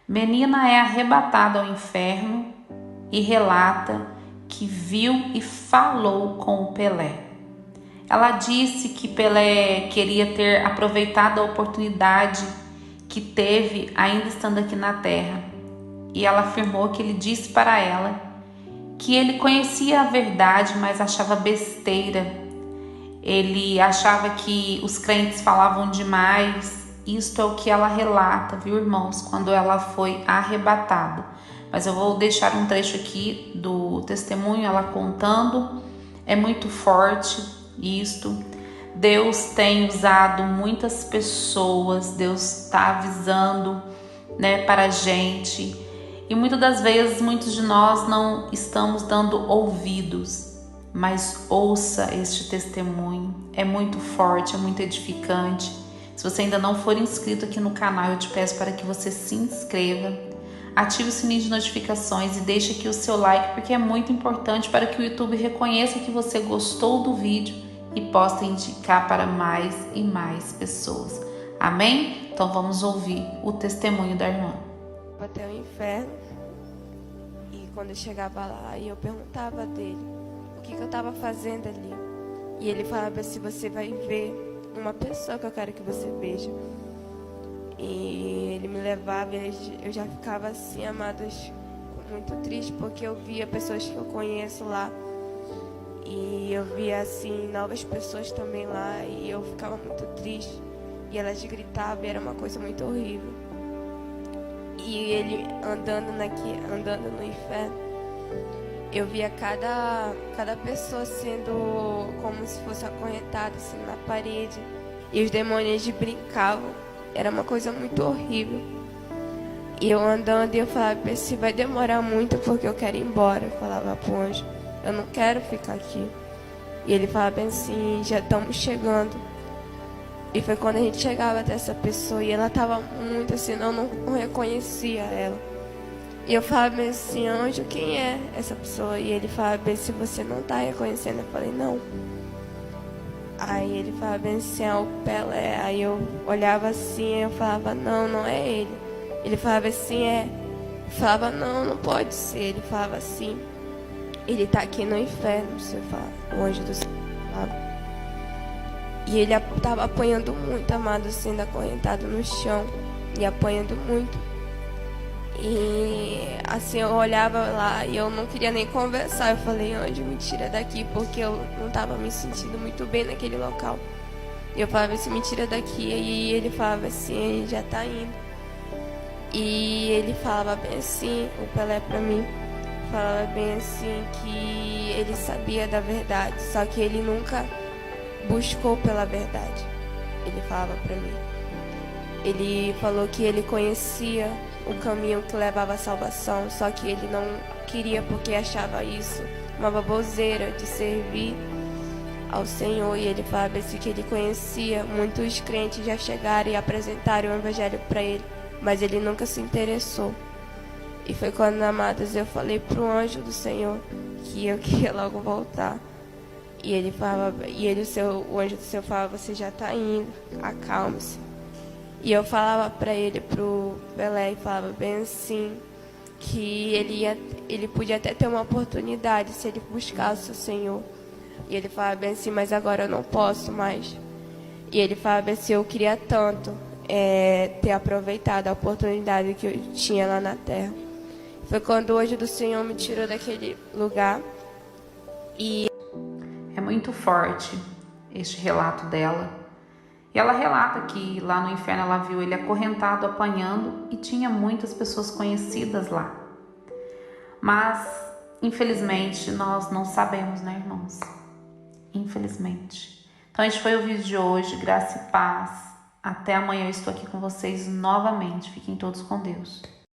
Menina é arrebatada ao inferno e relata que viu e falou com o Pelé. Ela disse que Pelé queria ter aproveitado a oportunidade que teve ainda estando aqui na Terra. E ela afirmou que ele disse para ela que ele conhecia a verdade, mas achava besteira. Ele achava que os crentes falavam demais. Isto é o que ela relata, viu, irmãos, quando ela foi arrebatada. Mas eu vou deixar um trecho aqui do testemunho, ela contando. É muito forte isto. Deus tem usado muitas pessoas, Deus está avisando, para a gente. E muitas das vezes, muitos de nós não estamos dando ouvidos, mas ouça este testemunho. É muito forte, é muito edificante. Se você ainda não for inscrito aqui no canal, eu te peço para que você se inscreva, ative o sininho de notificações e deixe aqui o seu like, porque é muito importante para que o YouTube reconheça que você gostou do vídeo e possa indicar para mais e mais pessoas. Amém? Então vamos ouvir o testemunho da irmã. Até o inferno, e quando eu chegava lá, eu perguntava dele o que eu estava fazendo ali, e ele falava: se você vai ver uma pessoa que eu quero que você veja. E ele me levava e eu já ficava assim, amadas, muito triste, porque eu via pessoas que eu conheço lá, e eu via assim novas pessoas também lá, e eu ficava muito triste, e elas gritavam, e era uma coisa muito horrível. E ele andando no inferno, eu via cada pessoa sendo como se fosse acorrentada assim na parede, e os demônios brincavam. Era uma coisa muito horrível. E eu andando e eu falava: se vai demorar muito porque eu quero ir embora. Eu falava pro anjo: eu não quero ficar aqui. E ele falava assim: já estamos chegando. E foi quando a gente chegava até essa pessoa, e ela estava muito assim, eu não reconhecia ela. E eu falava assim: anjo, quem é essa pessoa? E ele falava: se você não está reconhecendo. Eu falei: não. Aí ele falava assim: é o Pelé. Aí eu olhava assim, eu falava: não é ele. Ele falava assim: é. Eu falava: não pode ser. Ele falava assim: ele está aqui no inferno, você fala, o anjo do céu. E ele estava apanhando muito, amado, sendo acorrentado no chão, e apanhando muito. E assim, eu olhava lá e eu não queria nem conversar. Eu falei: anjo, me tira daqui, porque eu não estava me sentindo muito bem naquele local. E eu falava assim: me tira daqui. E ele falava assim: ele já está indo. E ele falava bem assim, o Pelé pra mim, falava bem assim que ele sabia da verdade, só que ele nunca buscou pela verdade. Ele falava pra mim. Ele falou que ele conhecia o caminho que levava à salvação, só que ele não queria, porque achava isso uma baboseira de servir ao Senhor. E ele falava assim que ele conhecia muitos crentes, já chegaram e apresentaram o evangelho para ele, mas ele nunca se interessou. E foi quando, amados, eu falei pro anjo do Senhor que eu queria logo voltar. E ele falava, o anjo do Senhor falava: você já está indo, acalme-se. E eu falava para ele, pro Pelé, e falava bem assim, que ele podia até ter uma oportunidade se ele buscasse o Senhor. E ele falava bem assim: mas agora eu não posso mais. E ele falava assim: eu queria tanto ter aproveitado a oportunidade que eu tinha lá na terra. Foi quando o anjo do Senhor me tirou daquele lugar. E é muito forte este relato dela. E ela relata que lá no inferno ela viu ele acorrentado, apanhando, e tinha muitas pessoas conhecidas lá. Mas, infelizmente, nós não sabemos, né, irmãos? Infelizmente. Então, este foi o vídeo de hoje. Graça e paz. Até amanhã eu estou aqui com vocês novamente. Fiquem todos com Deus.